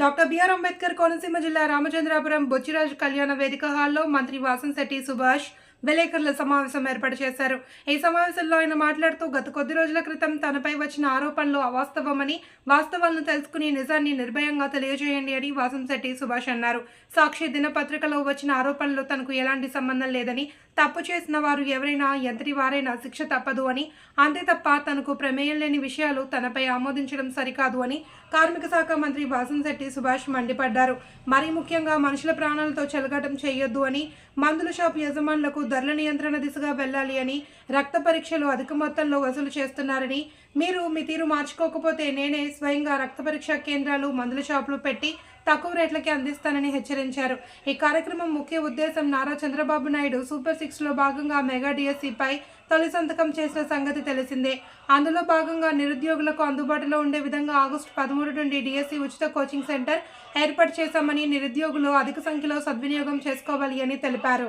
Doctor BR Ambedkar Konaseema జిల్లా రామచంద్రాపురం బొచ్చిరాజు కళ్యాణ వేదిక హాల్లో మంత్రి వాసంశెట్టి సుభాష్ విలేకరుల సమావేశం ఏర్పాటు చేశారు. ఈ సమావేశంలో ఆయన మాట్లాడుతూ గత కొద్ది రోజుల క్రితం తనపై వచ్చిన ఆరోపణలు అవాస్తవమని, వాస్తవాలను తెలుసుకుని నిజాన్ని నిర్భయంగా తెలియజేయండి అని వాసంశెట్టి సుభాష్ అన్నారు. సాక్షి దినపత్రికలో వచ్చిన ఆరోపణలు తనకు ఎలాంటి సంబంధం లేదని, తప్పు చేసిన వారు ఎవరైనా ఎంతటి వారైనా శిక్ష తప్పదు అని, అంతే తప్ప తనకు ప్రమేయం లేని విషయాలు తనపై ఆమోదించడం సరికాదు అని కార్మిక శాఖ మంత్రి వాసంశెట్టి సుభాష్ మండిపడ్డారు. మరీ ముఖ్యంగా మనుషుల ప్రాణాలతో చెలగాటం చేయొద్దు అని, మందుల షాప్ యజమానులకు ధరల నియంత్రణ దిశగా వెళ్లాలి అని, రక్త పరీక్షలు అధిక మొత్తంలో వసూలు చేస్తున్నారని, మీరు మీ తీరు మార్చుకోకపోతే నేనే స్వయంగా రక్త పరీక్ష కేంద్రాలు, మందుల షాపులు పెట్టి తక్కువ రేట్లకి అందిస్తానని హెచ్చరించారు. ఈ కార్యక్రమం ముఖ్య ఉద్దేశం నారా చంద్రబాబు నాయుడు సూపర్ 6లో భాగంగా మెగా డిఎస్సిపై తొలి సంతకం చేసిన సంగతి తెలిసిందే. అందులో భాగంగా నిరుద్యోగులకు అందుబాటులో ఉండే విధంగా ఆగస్టు 13 నుండి డిఎస్సి ఉచిత కోచింగ్ సెంటర్ ఏర్పాటు చేశామని, నిరుద్యోగులు అధిక సంఖ్యలో సద్వినియోగం చేసుకోవాలి అని తెలిపారు.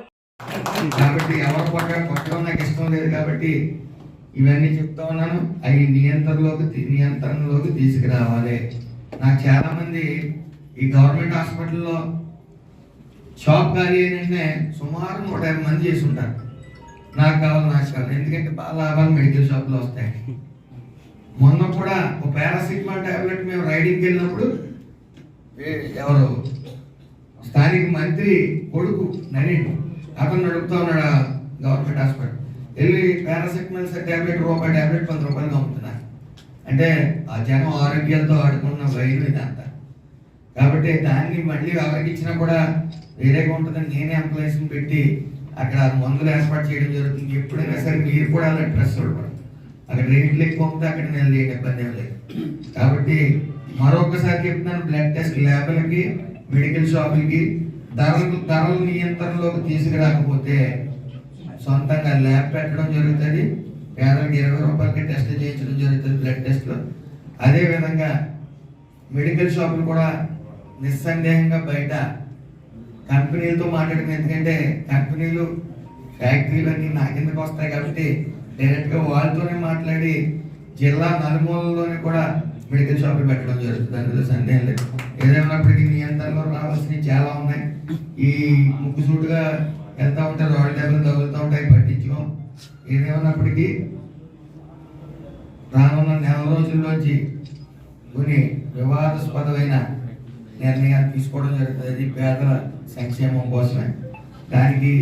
కాబట్టి ఎవరు కొట్టడం నాకు ఇష్టం లేదు కాబట్టి ఇవన్నీ చెప్తా ఉన్నాను. అవి నియంత్రణలోకి తీసుకురావాలి. నాకు చాలా మంది ఈ గవర్నమెంట్ హాస్పిటల్లో షాప్ ఖాళీ అయినంటే సుమారు 150 మంది చేసి ఉంటారు. నాకు కావాలి, ఎందుకంటే బాగా లాభాలు మెడికల్ షాప్లో వస్తాయి. మొన్న కూడా ఒక పారాసిటమాల్ టాబ్లెట్ మేము రైడింగ్కి వెళ్ళినప్పుడు ఎవరు స్థానిక మంత్రి కొడుకు నరేన్ అతను నడుపుతా ఉన్నాడు గవర్నమెంట్ హాస్పిటల్. వెళ్ళి పారాసిటమాల్ టాబ్లెట్ రూపాయి టాబ్లెట్ 10 రూపాయలు అమ్ముతున్నారు. అంటే ఆ జనం ఆరోగ్యాలతో ఆడుకున్న వైద్యం ఇదంతా. కాబట్టి దాన్ని మళ్ళీ ఎవరికి ఇచ్చినా కూడా వేరేగా ఉంటుందని నేనే ఎంప్లాయీస్ని పెట్టి అక్కడ మందులు ఏర్పాటు చేయడం జరుగుతుంది. ఎప్పుడైనా సరే మీరు కూడా అలా డ్రెస్ చూడకూడదు. అక్కడ రేట్లు ఎక్కువ ఉంటే అక్కడ నేను లేని ఇబ్బంది ఏం లేదు. కాబట్టి మరొకసారి చెప్తున్నాను, బ్లడ్ టెస్ట్ ల్యాబ్లకి, మెడికల్ షాపులకి ధరల నియంత్రణలోకి తీసుకురాకపోతే సొంతంగా ల్యాబ్ పెట్టడం జరుగుతుంది. పేదలకు 20 రూపాయలకి టెస్ట్ చేయించడం జరుగుతుంది, బ్లడ్ టెస్ట్లో. అదేవిధంగా మెడికల్ షాపులు కూడా నిస్సందేహంగా బయట కంపెనీలతో మాట్లాడడం, ఎందుకంటే కంపెనీలు ఫ్యాక్టరీలు అన్నీ నా కిందకు వస్తాయి కాబట్టి డైరెక్ట్గా వాళ్ళతోనే మాట్లాడి జిల్లా నలుమూలలోనే కూడా మెడికల్ షాపులు పెట్టడం జరుగుతుంది. అందులో సందేహం లేదు. ఏదేమైనప్పటికీ నియంత్రణలో రావాల్సినవి చాలా ఉన్నాయి. ఈ ముక్కుసూటుగా వెళ్తూ ఉంటాయి, రోడ్ల దెబ్బలు తగులుతూ ఉంటాయి, పట్టించుకోం. ఏదేమైనప్పటికీ రానున్న నెల రోజుల్లోంచి కొన్ని వివాదాస్పదమైన నిర్ణయాలు తీసుకోవడం జరుగుతుంది పేదల సంక్షేమం కోసమే. దానికి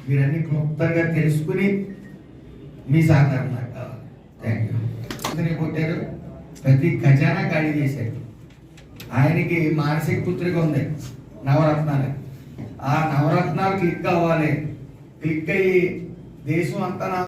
మీరన్నీ క్లుప్తంగా తెలుసుకుని మీ సహకారం నాకు కావాలి. Thank you. కొట్టారు, ప్రతి ఖజానా ఖాళీ చేశారు. ఆయనకి మానసిక పుత్రిక ఉంది నవరత్నాలు. ఆ నవరత్నాలు క్లిక్ అవ్వాలి. క్లిక్ అయ్యి దేశం అంతా